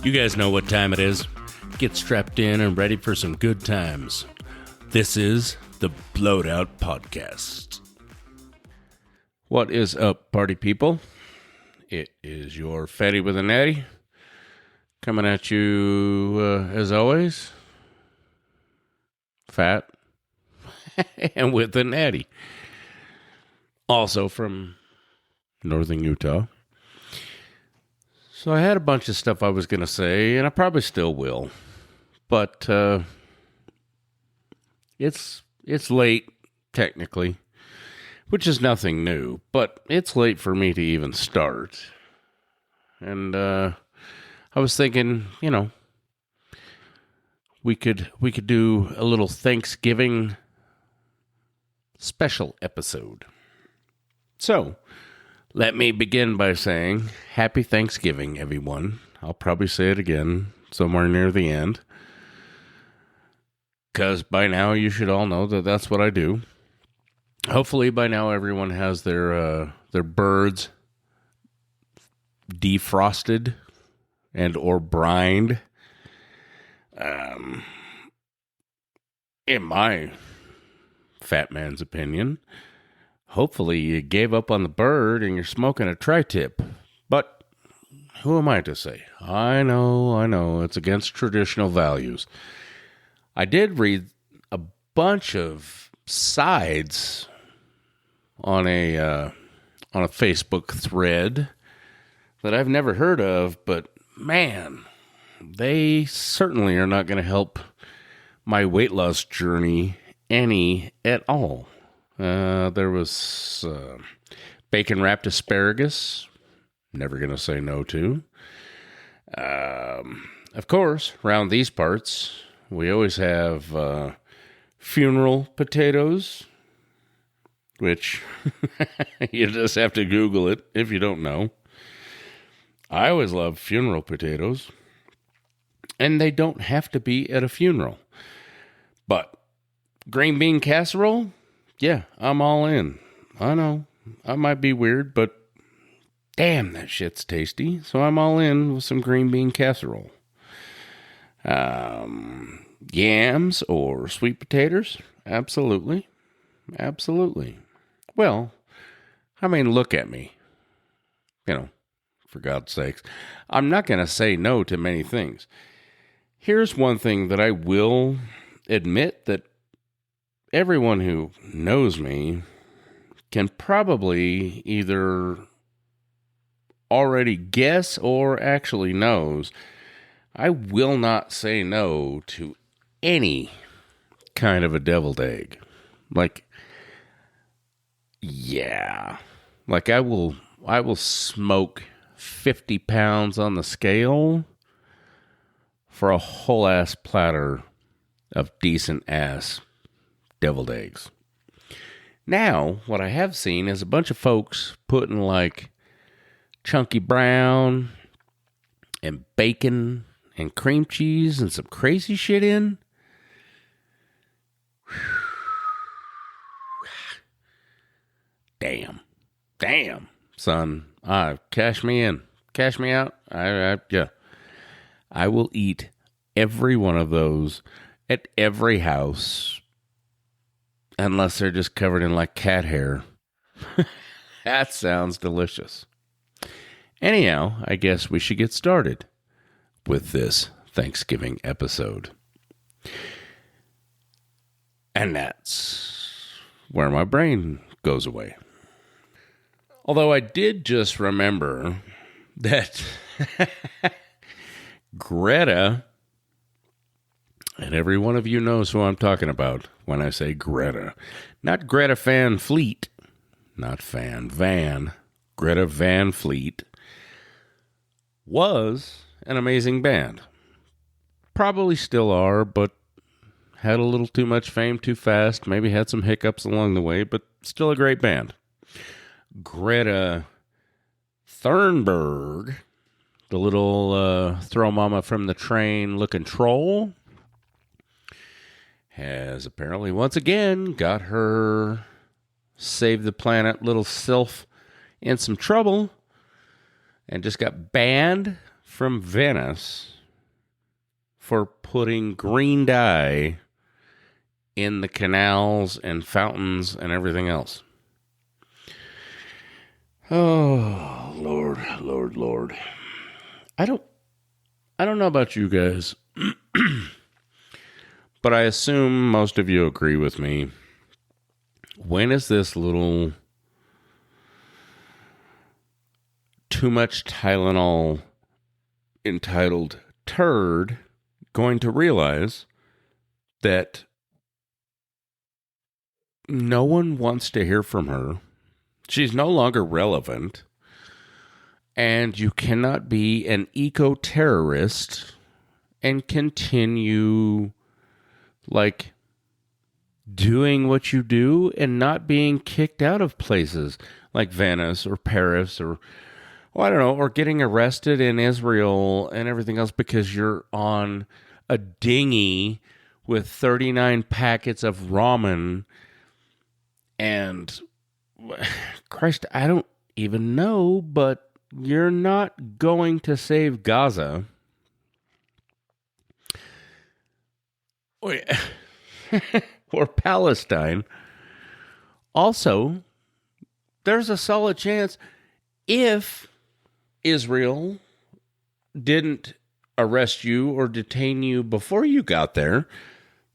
You guys know what time it is. Get strapped in and ready for some good times. This is the Blowed Out Podcast. What is up, party people? It is your fatty with a natty coming at you, as always, fat and with a natty. Also from northern Utah. So I had a bunch of stuff I was going to say, and I probably still will. But it's late, technically, which is nothing new. But it's late for me to even start. And I was thinking, we could do a little Thanksgiving special episode. So, let me begin by saying, Happy Thanksgiving, everyone. I'll probably say it again somewhere near the end. Because by now you should all know that that's what I do. Hopefully by now everyone has their birds defrosted and or brined. In my fat man's opinion, hopefully you gave up on the bird and you're smoking a tri-tip. But who am I to say? I know, it's against traditional values. I did read a bunch of sides on a Facebook thread that I've never heard of, but man, they certainly are not going to help my weight loss journey any at all. There was bacon-wrapped asparagus. Never going to say no to. Of course, around these parts, we always have funeral potatoes, which you just have to Google it if you don't know. I always love funeral potatoes, and they don't have to be at a funeral. But green bean casserole? Yeah, I'm all in. I know, I might be weird, but damn, that shit's tasty. So I'm all in with some green bean casserole. Yams or sweet potatoes? Absolutely. Well, I mean, look at me. For God's sakes. I'm not going to say no to many things. Here's one thing that I will admit that everyone who knows me can probably either already guess or actually knows. I will not say no to any kind of a deviled egg. Like I will smoke 50 pounds on the scale for a whole ass platter of decent ass deviled eggs. Now, what I have seen is a bunch of folks putting like chunky brown and bacon and cream cheese and some crazy shit in. Damn, son. Cash me in. Cash me out. Yeah. I will eat every one of those at every house unless they're just covered in like cat hair. That sounds delicious. Anyhow, I guess we should get started with this Thanksgiving episode. And that's where my brain goes away. Although I did just remember that Greta, and every one of you knows who I'm talking about when I say Greta. Not Greta Van Fleet, not Van, Greta Van Fleet was an amazing band. Probably still are, but had a little too much fame too fast. Maybe had some hiccups along the way, but still a great band. Greta Thunberg, the little throw mama from the train looking troll, has apparently once again got her save the planet little self in some trouble and just got banned from Venice for putting green dye in the canals and fountains and everything else. Oh, Lord, Lord, Lord. I don't know about you guys, but I assume most of you agree with me. When is this little too much Tylenol entitled turd going to realize that no one wants to hear from her? She's no longer relevant, and you cannot be an eco-terrorist and continue like doing what you do and not being kicked out of places like Venice or Paris or, well, I don't know, or getting arrested in Israel and everything else because you're on a dinghy with 39 packets of ramen. And Christ, I don't even know, but you're not going to save Gaza. Or Palestine. Also, there's a solid chance if Israel didn't arrest you or detain you before you got there,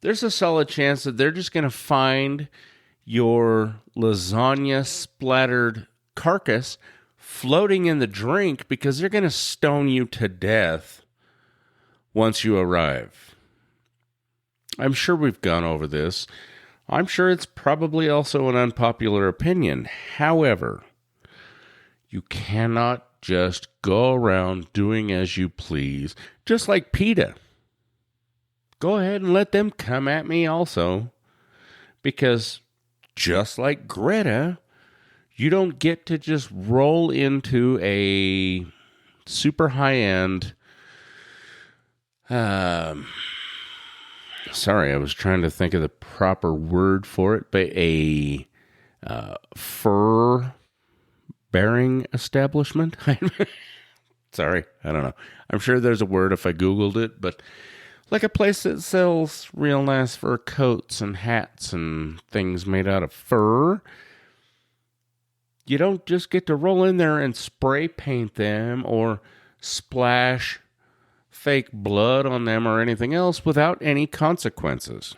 there's a solid chance that they're just going to find your lasagna splattered carcass floating in the drink because they're going to stone you to death once you arrive. I'm sure we've gone over this. I'm sure it's probably also an unpopular opinion. However, you cannot just go around doing as you please, just like PETA. Go ahead and let them come at me also. Because just like Greta, you don't get to just roll into a super high-end... Sorry, I was trying to think of the proper word for it, but a fur-bearing establishment? Sorry, I don't know. I'm sure there's a word if I Googled it, but like a place that sells real nice fur coats and hats and things made out of fur. You don't just get to roll in there and spray paint them or splash fake blood on them or anything else without any consequences.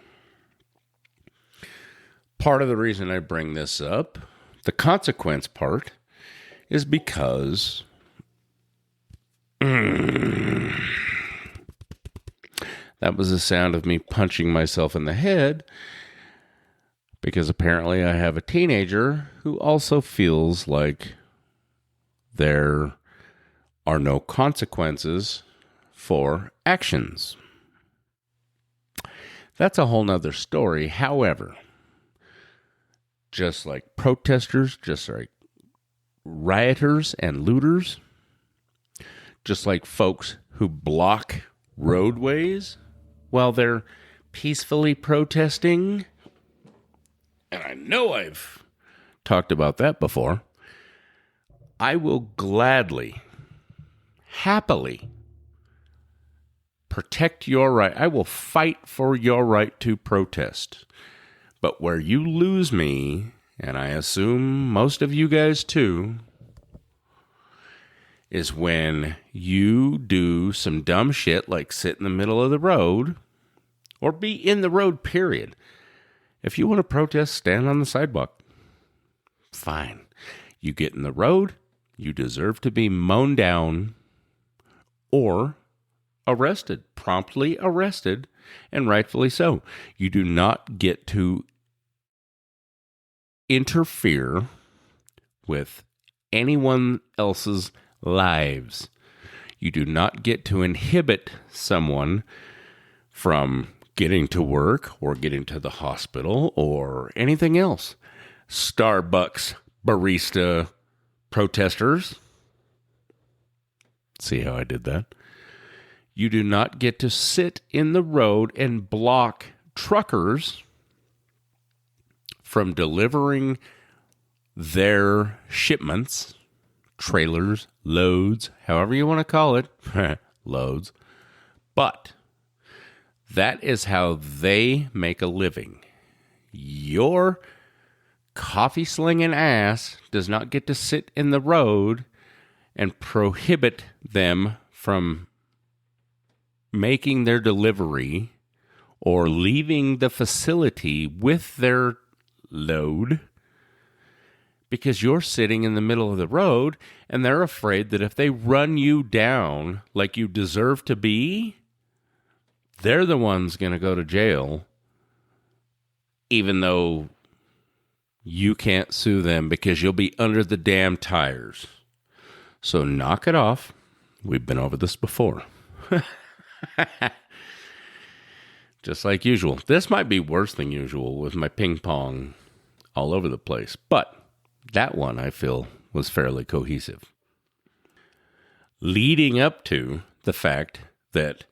Part of the reason I bring this up, the consequence part, is because that was the sound of me punching myself in the head, because apparently I have a teenager who also feels like there are no consequences for actions. That's a whole nother story. However, just like protesters, just like rioters and looters, just like folks who block roadways while they're peacefully protesting, and I know I've talked about that before, I will gladly, happily protect your right. I will fight for your right to protest. But where you lose me, and I assume most of you guys too, is when you do some dumb shit like sit in the middle of the road or be in the road, period. If you want to protest, stand on the sidewalk. Fine. You get in the road, you deserve to be mown down or arrested, promptly arrested, and rightfully so. You do not get to interfere with anyone else's lives. You do not get to inhibit someone from getting to work or getting to the hospital or anything else. Starbucks barista protesters. See how I did that? You do not get to sit in the road and block truckers from delivering their shipments trailers, loads, however you want to call it, loads. But that is how they make a living. Your coffee slinging ass does not get to sit in the road and prohibit them from making their delivery or leaving the facility with their load because you're sitting in the middle of the road and they're afraid that if they run you down like you deserve to be, they're the ones going to go to jail, even though you can't sue them because you'll be under the damn tires. So knock it off. We've been over this before. Just like usual. This might be worse than usual with my ping pong all over the place. But that one, I feel, was fairly cohesive. Leading up to the fact that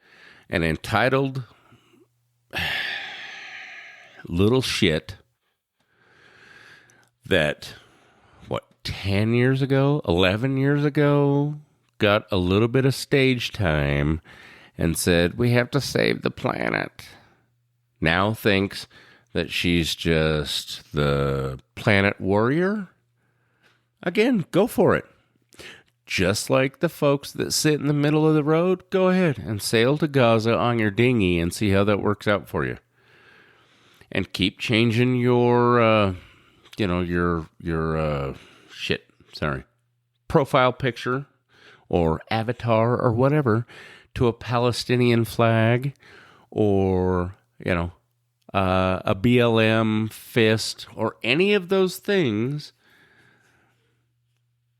an entitled little shit that, 10 years ago, 11 years ago, got a little bit of stage time and said, we have to save the planet. Now thinks that she's just the planet warrior. Again, go for it. Just like the folks that sit in the middle of the road, go ahead and sail to Gaza on your dinghy and see how that works out for you. And keep changing your, profile picture or avatar or whatever to a Palestinian flag or, a BLM fist or any of those things.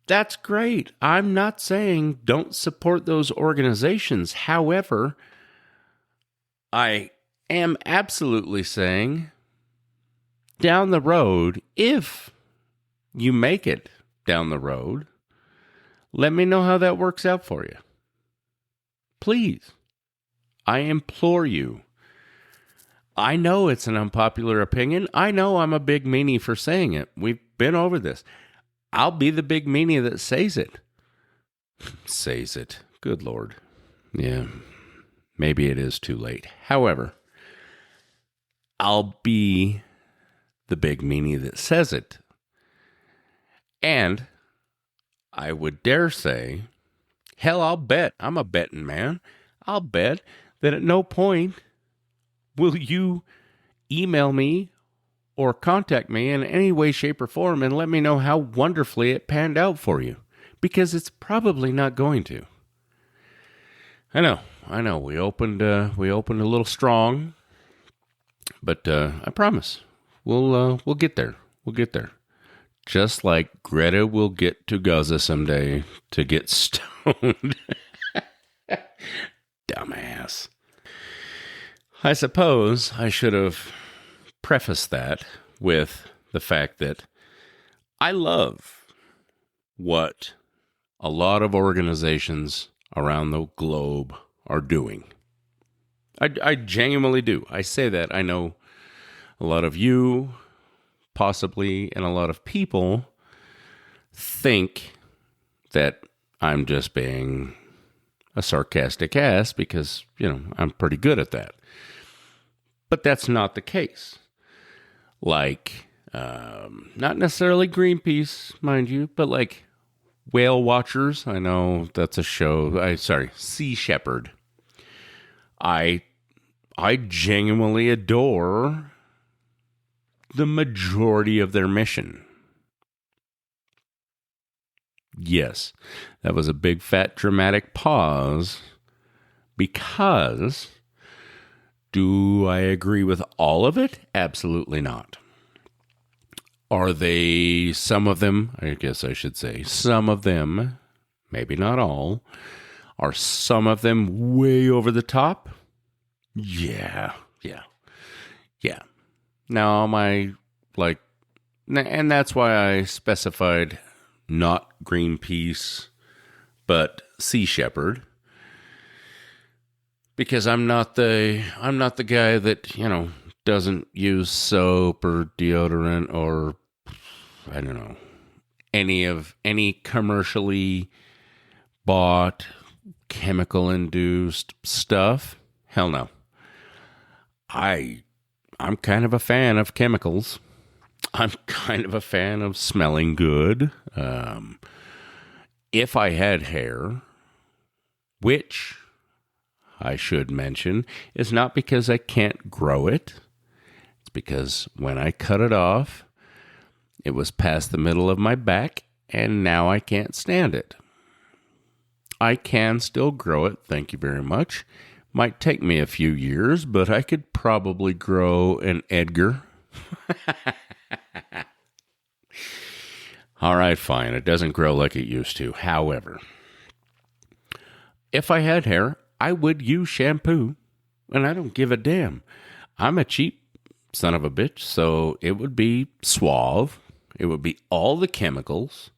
That's great. I'm not saying don't support those organizations. However, I am absolutely saying down the road, if you make it down the road, let me know how that works out for you. Please. I implore you. I know it's an unpopular opinion. I know I'm a big meanie for saying it. We've been over this. I'll be the big meanie that says it. Says it. Good Lord. Yeah. Maybe it is too late. However, I'll be the big meanie that says it. And I would dare say, hell, I'll bet. I'm a betting man. I'll bet that at no point will you email me or contact me in any way, shape, or form and let me know how wonderfully it panned out for you. Because it's probably not going to. I know. We opened a little strong, but I promise we'll get there. We'll get there. Just like Greta will get to Gaza someday to get stoned. Dumbass. I suppose I should have prefaced that with the fact that I love what a lot of organizations around the globe are doing. I genuinely do. I say that. I know a lot of you, possibly, and a lot of people think that I'm just being a sarcastic ass because, I'm pretty good at that. But that's not the case. Like, not necessarily Greenpeace, mind you, but like Whale Watchers. I know that's a show. Sea Shepherd. I genuinely adore the majority of their mission. Yes, that was a big, fat, dramatic pause because do I agree with all of it? Absolutely not. Are they, some of them, I guess I should say, some of them, maybe not all, are some of them way over the top? Yeah. Now, am I like, and that's why I specified not Greenpeace, but Sea Shepherd, because I'm not the guy that, doesn't use soap or deodorant or, I don't know, any commercially bought chemical induced stuff. Hell no. I'm kind of a fan of chemicals. I'm kind of a fan of smelling good. If I had hair, which I should mention is not because I can't grow it. It's because when I cut it off, it was past the middle of my back, and now I can't stand it. I can still grow it, thank you very much. Might take me a few years, but I could probably grow an Edgar. All right, fine. It doesn't grow like it used to. However, if I had hair, I would use shampoo, and I don't give a damn. I'm a cheap son of a bitch, so it would be Suave. It would be all the chemicals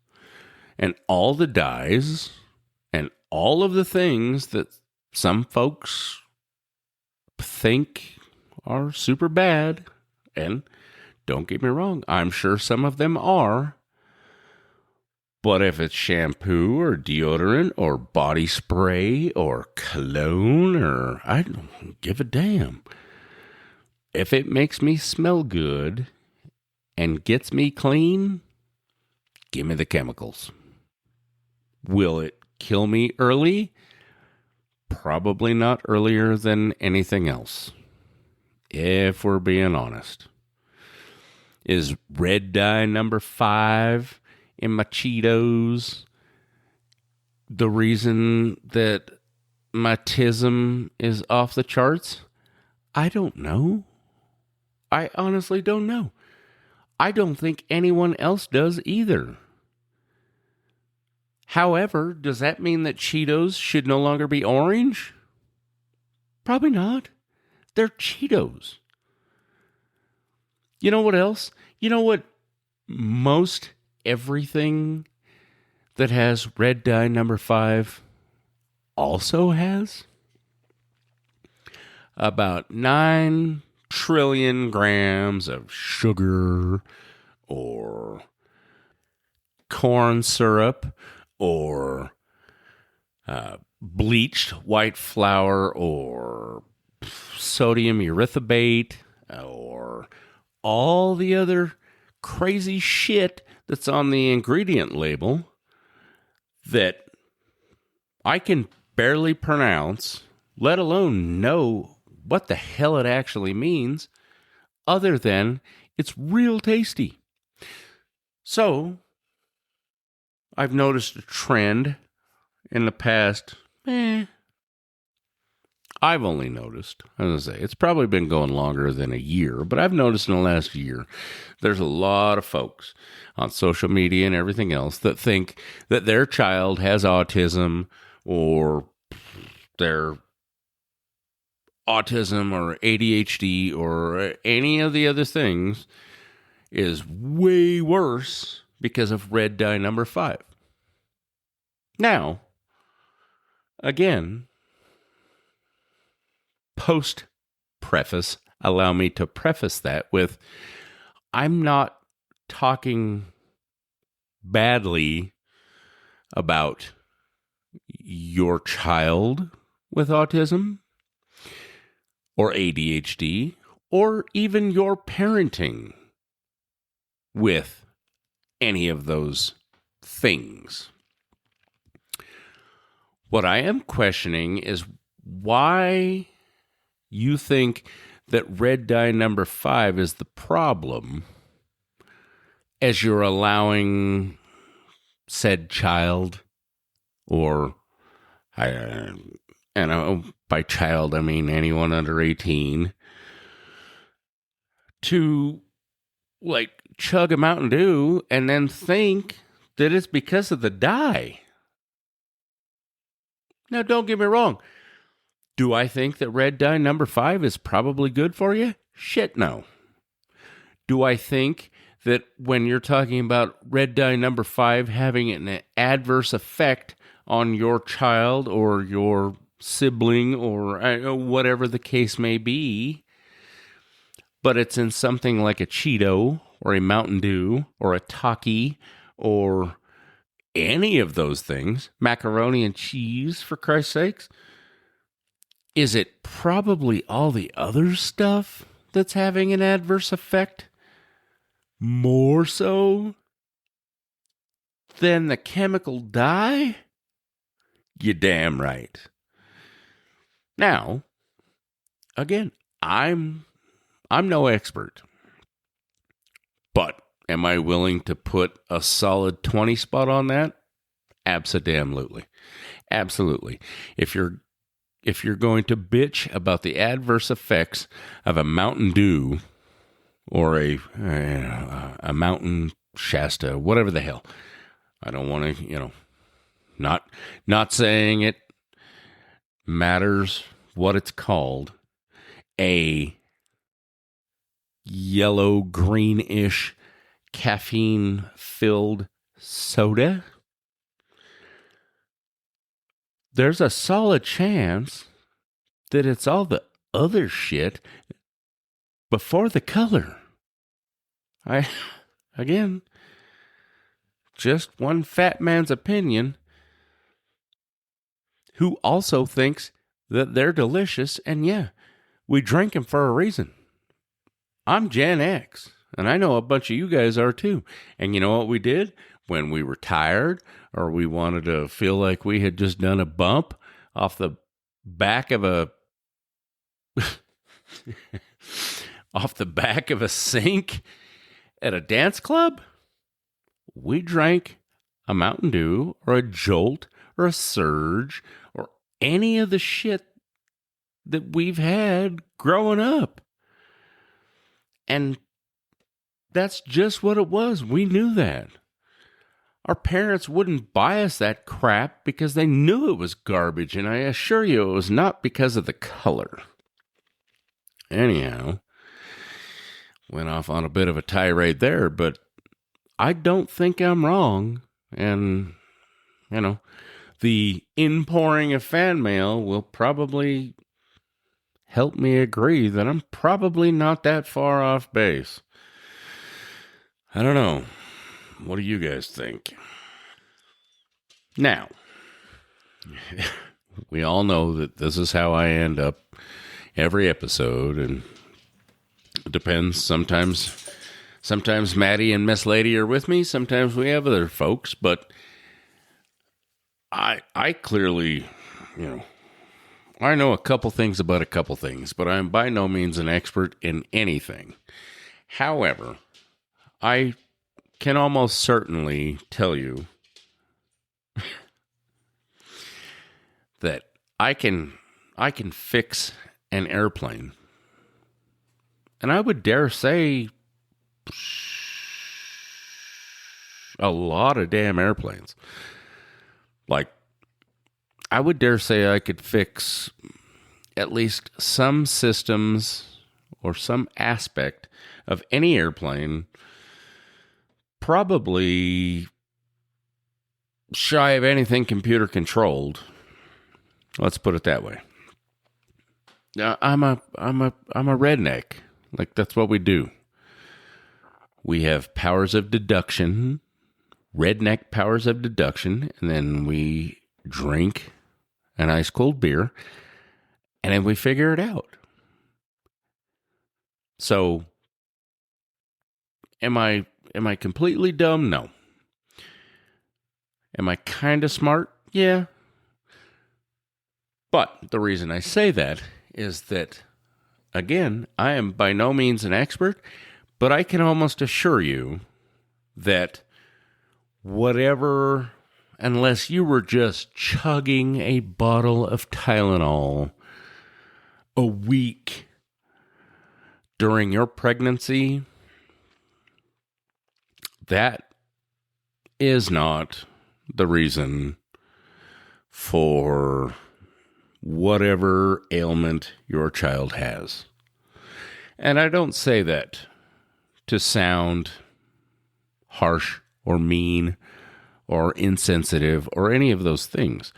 and all the dyes and all of the things that some folks think are super bad. And don't get me wrong, I'm sure some of them are. But if it's shampoo or deodorant or body spray or cologne or I don't give a damn. If it makes me smell good and gets me clean, give me the chemicals. Will it kill me early? Probably not earlier than anything else, if we're being honest. Is red dye number 5 in my Cheetos the reason that my tism is off the charts? I don't know. I honestly don't know. I don't think anyone else does either. However, does that mean that Cheetos should no longer be orange? Probably not. They're Cheetos. You know what else? You know what most everything that has red dye number 5 also has? About 9 trillion grams of sugar or corn syrup or bleached white flour or sodium erythobate or all the other crazy shit that's on the ingredient label that I can barely pronounce, let alone know what the hell it actually means, other than it's real tasty. So, I've noticed a trend in the past, I've only noticed, as I say, it's probably been going longer than a year, but I've noticed in the last year, there's a lot of folks on social media and everything else that think that their child has autism or their autism or ADHD or any of the other things is way worse because of red dye number 5. Now, again, post preface, allow me to preface that with, I'm not talking badly about your child with autism or ADHD or even your parenting with any of those things. What I am questioning is why you think that red dye number 5 is the problem as you're allowing said child, or I know by child I mean anyone under 18, to like chug a Mountain Dew and then think that it's because of the dye. Now, don't get me wrong. Do I think that red dye number 5 is probably good for you? Shit, no. Do I think that when you're talking about red dye number 5 having an adverse effect on your child or your sibling or whatever the case may be, but it's in something like a Cheeto or a Mountain Dew or a Taki or any of those things, macaroni and cheese, for Christ's sakes, is it probably all the other stuff that's having an adverse effect? More so than the chemical dye? You damn right. Now, again, I'm no expert. But am I willing to put a solid 20 spot on that? Absolutely. Absolutely. If you're going to bitch about the adverse effects of a Mountain Dew or a Mountain Shasta, whatever the hell, I don't want to, not saying it matters what it's called, a yellow greenish caffeine filled soda, there's a solid chance that it's all the other shit before the color. Again, just one fat man's opinion, who also thinks that they're delicious, and yeah, we drink them for a reason. I'm Gen X, and I know a bunch of you guys are too. And you know what we did when we were tired or we wanted to feel like we had just done a bump off the back of a off the back of a sink at a dance club? We drank a Mountain Dew or a Jolt or a Surge or any of the shit that we've had growing up. And that's just what it was. We knew that. Our parents wouldn't buy us that crap because they knew it was garbage, and I assure you it was not because of the color. Anyhow, went off on a bit of a tirade there, but I don't think I'm wrong. And, the inpouring of fan mail will probably help me agree that I'm probably not that far off base. I don't know. What do you guys think? Now, we all know that this is how I end up every episode, and it depends. Sometimes Maddie and Miss Lady are with me. Sometimes we have other folks, but I clearly, I know a couple things about a couple things, but I'm by no means an expert in anything. However, I can almost certainly tell you that I can fix an airplane. And I would dare say a lot of damn airplanes. Like, I would dare say I could fix at least some systems or some aspect of any airplane, probably shy of anything computer controlled. Let's put it that way. Now, I'm a redneck. Like, that's what we do. We have powers of deduction, redneck powers of deduction, and then we drink an ice cold beer, and then we figure it out. So, am I completely dumb? No. Am I kind of smart? Yeah. But the reason I say that is that, again, I am by no means an expert, but I can almost assure you that whatever, unless you were just chugging a bottle of Tylenol a week during your pregnancy, that is not the reason for whatever ailment your child has. And I don't say that to sound harsh or mean or insensitive or any of those things.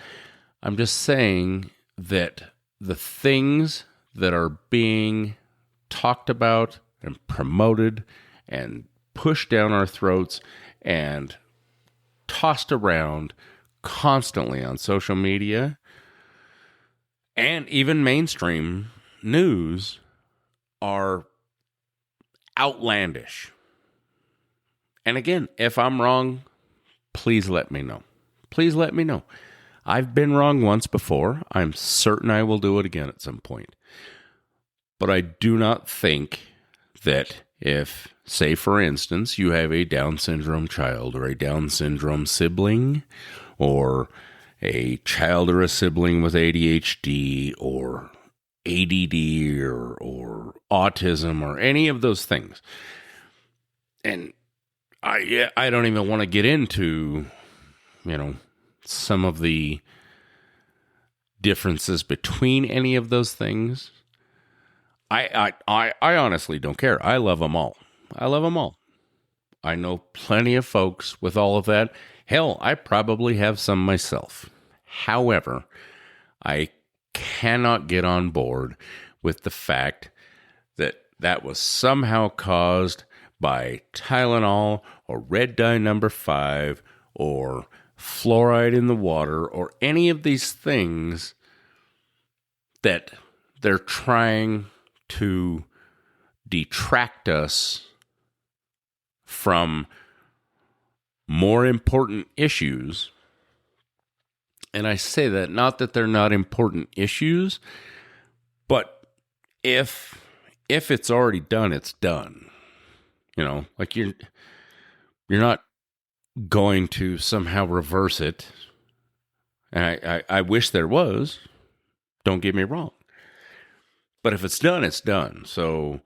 I'm just saying that the things that are being talked about and promoted and pushed down our throats and tossed around constantly on social media and even mainstream news are outlandish. And again, if I'm wrong, please let me know. Please let me know. I've been wrong once before. I'm certain I will do it again at some point. But I do not think that if, say for instance, you have a Down syndrome child or a Down syndrome sibling or a child or a sibling with ADHD or ADD or autism or any of those things. And I don't even want to get into, some of the differences between any of those things. I honestly don't care. I love them all. I love them all. I know plenty of folks with all of that. Hell, I probably have some myself. However, I cannot get on board with the fact that that was somehow caused by Tylenol or red dye number 5 or fluoride in the water or any of these things that they're trying to detract us from more important issues. And I say that not that they're not important issues, but if it's already done, it's done. Like you're not going to somehow reverse it. And I wish there was. Don't get me wrong. But if it's done, it's done. So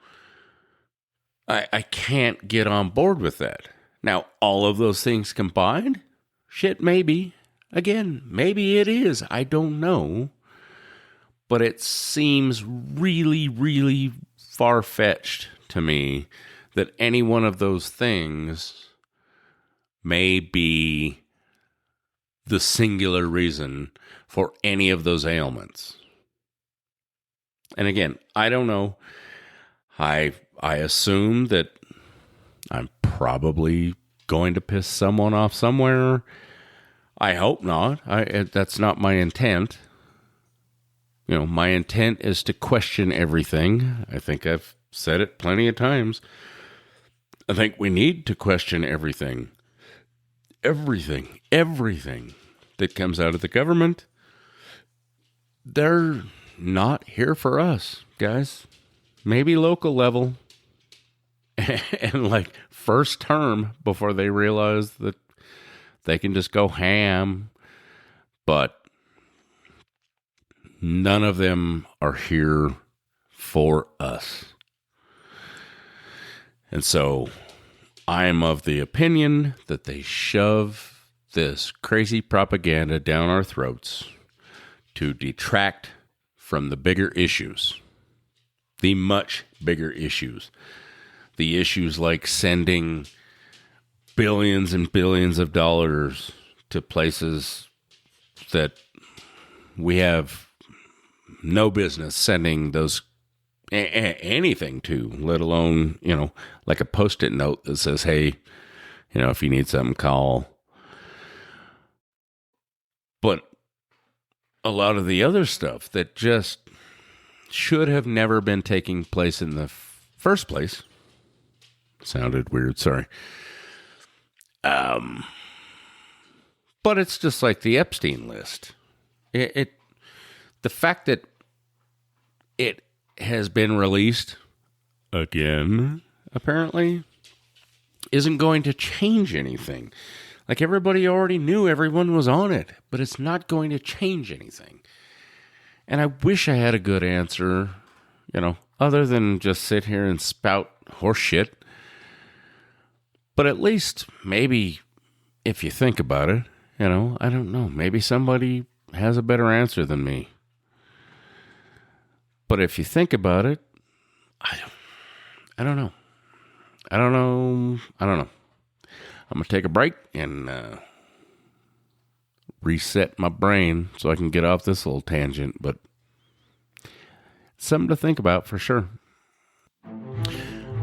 I can't get on board with that. Now, all of those things combined? Shit, maybe. Again, maybe it is. I don't know. But it seems really, really far-fetched to me that any one of those things may be the singular reason for any of those ailments. And again, I don't know. I assume that I'm probably going to piss someone off somewhere. I hope not. That's not my intent. My intent is to question everything. I think I've said it plenty of times. I think we need to question everything. Everything that comes out of the government. They're not here for us, guys. Maybe local level. And like first term before they realize that they can just go ham. But none of them are here for us. And so I'm of the opinion that they shove this crazy propaganda down our throats to detract from the bigger issues, the much bigger issues, the issues like sending billions and billions of dollars to places that we have no business sending those anything to, let alone, like a Post-it note that says, hey, if you need something, call. But a lot of the other stuff that just should have never been taking place in the first place. Sounded weird, sorry. But it's just like the Epstein list. The fact that it has been released again, apparently, isn't going to change anything. Like everybody already knew everyone was on it, but it's not going to change anything. And I wish I had a good answer, other than just sit here and spout horse shit. But at least maybe if you think about it, I don't know, maybe somebody has a better answer than me. But if you think about it, I don't know. I don't know. I'm going to take a break and reset my brain so I can get off this little tangent. But something to think about for sure.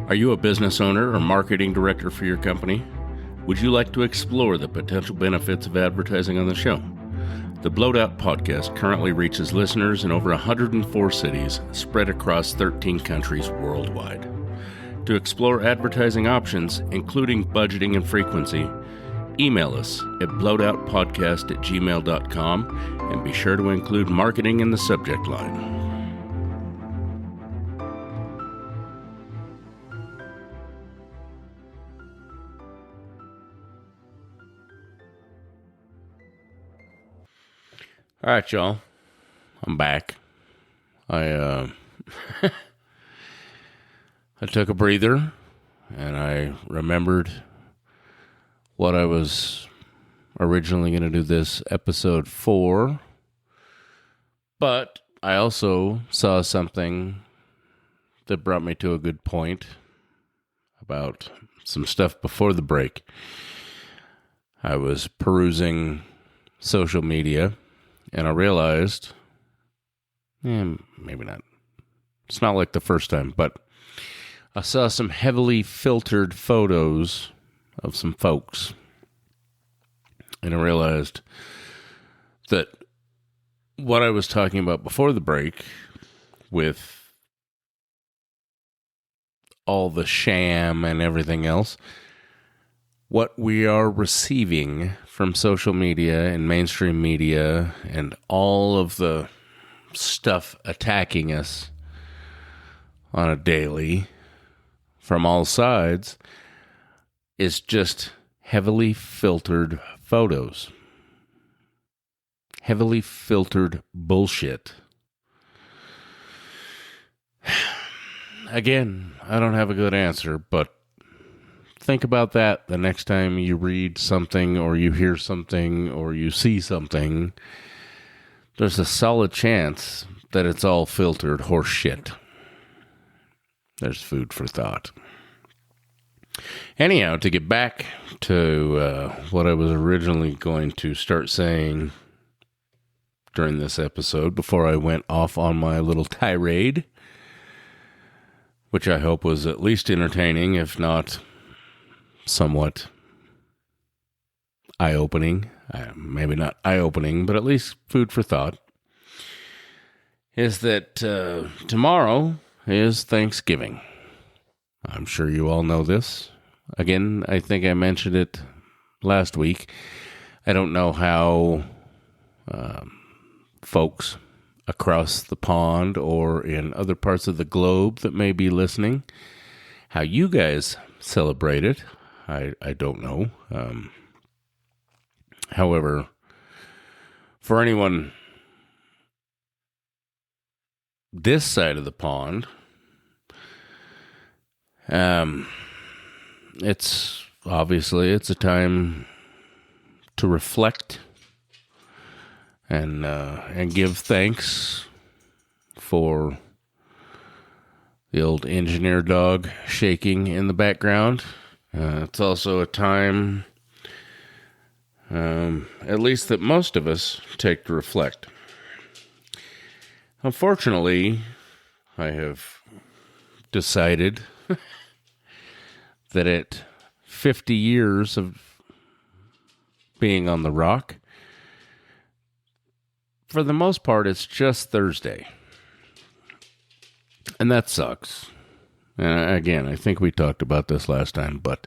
Are you a business owner or marketing director for your company? Would you like to explore the potential benefits of advertising on the show? The Blowed Out Podcast currently reaches listeners in over 104 cities spread across 13 countries worldwide. To explore advertising options, including budgeting and frequency, email us at blowedoutpodcast@gmail.com and be sure to include marketing in the subject line. All right, y'all. I'm back. I took a breather and I remembered what I was originally going to do this episode for, but I also saw something that brought me to a good point about some stuff before the break. I was perusing social media and I realized, maybe not. It's not like the first time, but I saw some heavily filtered photos of some folks. And I realized that what I was talking about before the break with all the sham and everything else, what we are receiving from social media and mainstream media and all of the stuff attacking us on a daily from all sides is just heavily filtered photos. Heavily filtered bullshit. Again, I don't have a good answer, but think about that the next time you read something or you hear something or you see something. There's a solid chance that it's all filtered horse shit. There's food for thought. Anyhow, to get back to what I was originally going to start saying during this episode before I went off on my little tirade, which I hope was at least entertaining, if not somewhat eye-opening, maybe not eye-opening, but at least food for thought, is that tomorrow is Thanksgiving. I'm sure you all know this. Again, I think I mentioned it last week. I don't know how folks across the pond or in other parts of the globe that may be listening, how you guys celebrate it. I don't know. However, for anyone this side of the pond, it's a time to reflect and give thanks for the old engineer dog shaking in the background. It's also a time, at least that most of us take to reflect. Unfortunately, I have decided that at 50 years of being on the rock, for the most part, it's just Thursday. And that sucks. And again, I think we talked about this last time, but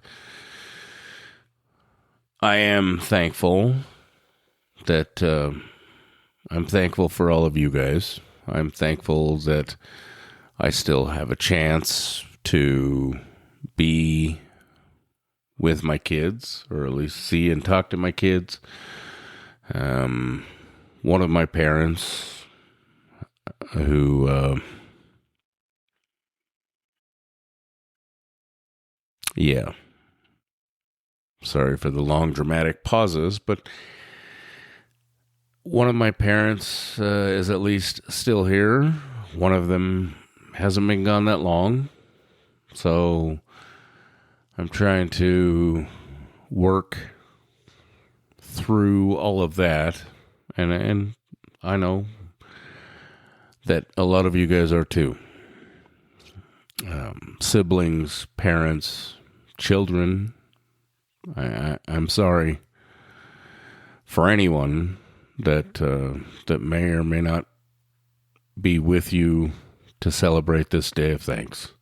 I am thankful that I'm thankful for all of you guys. I'm thankful that I still have a chance to be with my kids, or at least see and talk to my kids. One of my parents who... Yeah. Sorry for the long dramatic pauses, but one of my parents is at least still here. One of them hasn't been gone that long. So I'm trying to work through all of that. And I know that a lot of you guys are too. Siblings, parents, children, I'm sorry for anyone that may or may not be with you to celebrate this day of thanks.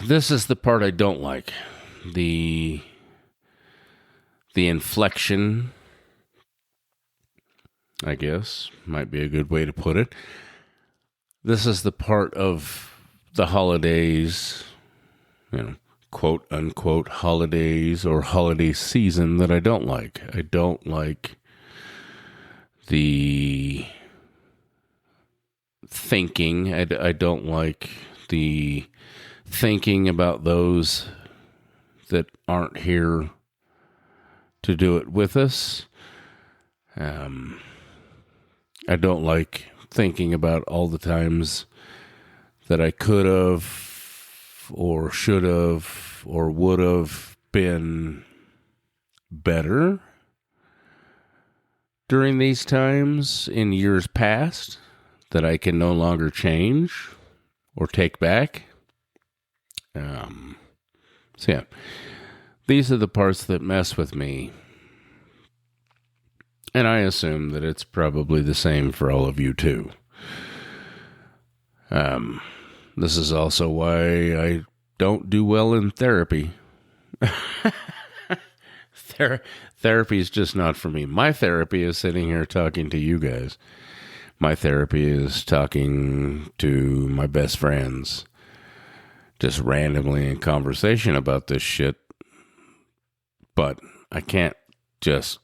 This is the part I don't like. The inflection, I guess, might be a good way to put it. This is the part of the holidays, quote unquote holidays or holiday season that I don't like. I don't like the thinking. I don't like the thinking about those that aren't here to do it with us. I don't like thinking about all the times that I could have or should have or would have been better during these times in years past that I can no longer change or take back. So yeah, these are the parts that mess with me. And I assume that it's probably the same for all of you too. This is also why I don't do well in therapy. Therapy is just not for me. My therapy is sitting here talking to you guys. My therapy is talking to my best friends, just randomly in conversation about this shit. But I can't just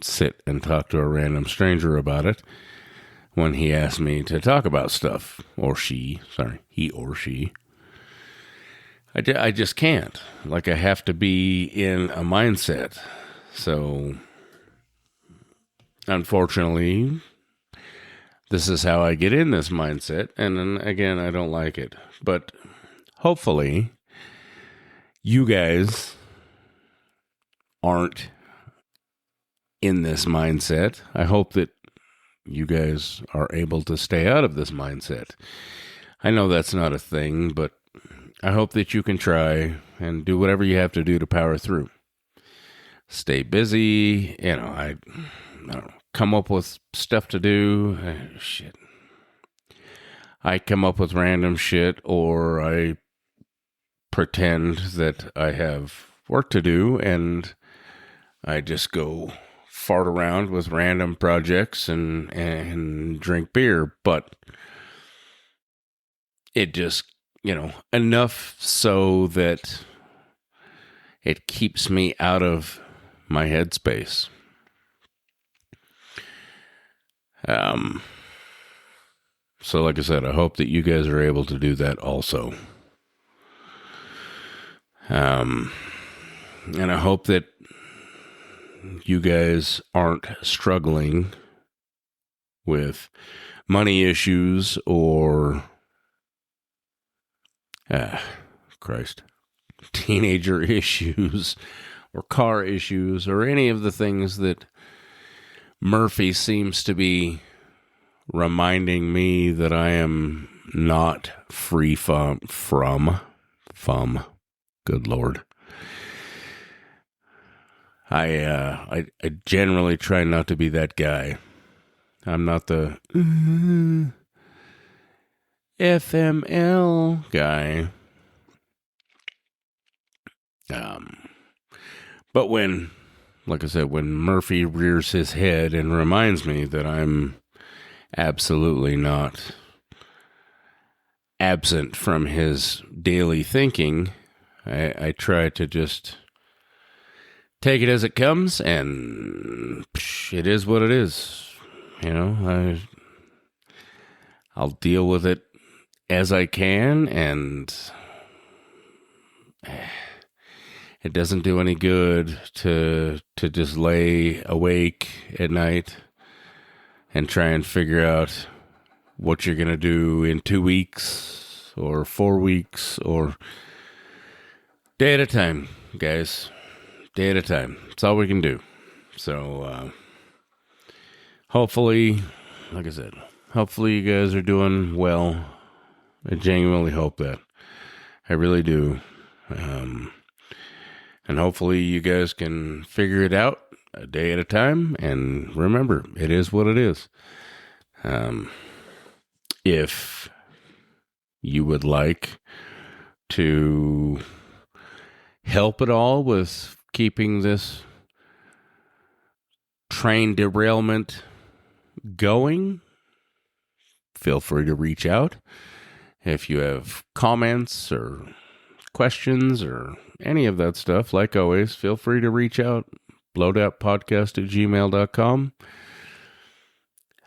sit and talk to a random stranger about it when he asks me to talk about stuff. He or she. I just can't. Like, I have to be in a mindset. So, unfortunately, this is how I get in this mindset. And then, again, I don't like it. But hopefully, you guys aren't in this mindset. I hope that you guys are able to stay out of this mindset. I know that's not a thing, but I hope that you can try and do whatever you have to do to power through. Stay busy. I don't know, come up with stuff to do. Shit. I come up with random shit, or I pretend that I have work to do, and I just go fart around with random projects and drink beer. But it just, enough so that it keeps me out of my headspace. So like I said, I hope that you guys are able to do that also. And I hope that you guys aren't struggling with money issues or teenager issues or car issues or any of the things that Murphy seems to be reminding me that I am not free from. Good Lord. I generally try not to be that guy. I'm not the FML guy. But when, like I said, when Murphy rears his head and reminds me that I'm absolutely not absent from his daily thinking, I try to just take it as it comes, and it is what it is. I'll deal with it as I can, and it doesn't do any good to just lay awake at night and try and figure out what you're going to do in 2 weeks or 4 weeks or day at a time, guys. Day at a time. That's all we can do. So, hopefully, like I said, hopefully you guys are doing well. I genuinely hope that. I really do. And hopefully you guys can figure it out a day at a time. And remember, it is what it is. If you would like to help at all with keeping this train derailment going, feel free to reach out. If you have comments or questions or any of that stuff, like always, feel free to reach out. blowedappodcast@gmail.com.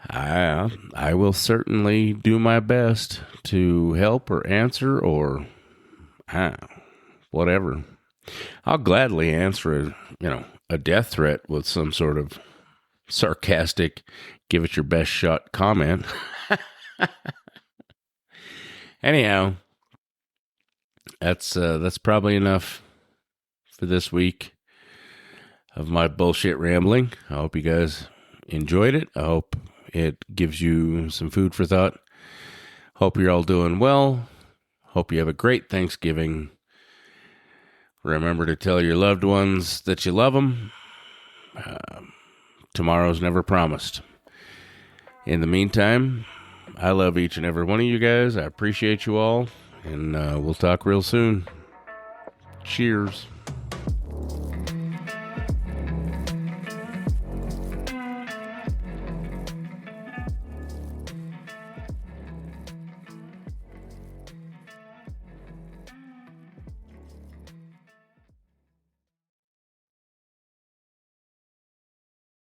I will certainly do my best to help or answer or whatever. I'll gladly answer a death threat with some sort of sarcastic, give it your best shot comment. Anyhow, that's probably enough for this week of my bullshit rambling. I hope you guys enjoyed it. I hope it gives you some food for thought. Hope you're all doing well. Hope you have a great Thanksgiving. Remember to tell your loved ones that you love them. Tomorrow's never promised. In the meantime, I love each and every one of you guys. I appreciate you all. And we'll talk real soon. Cheers.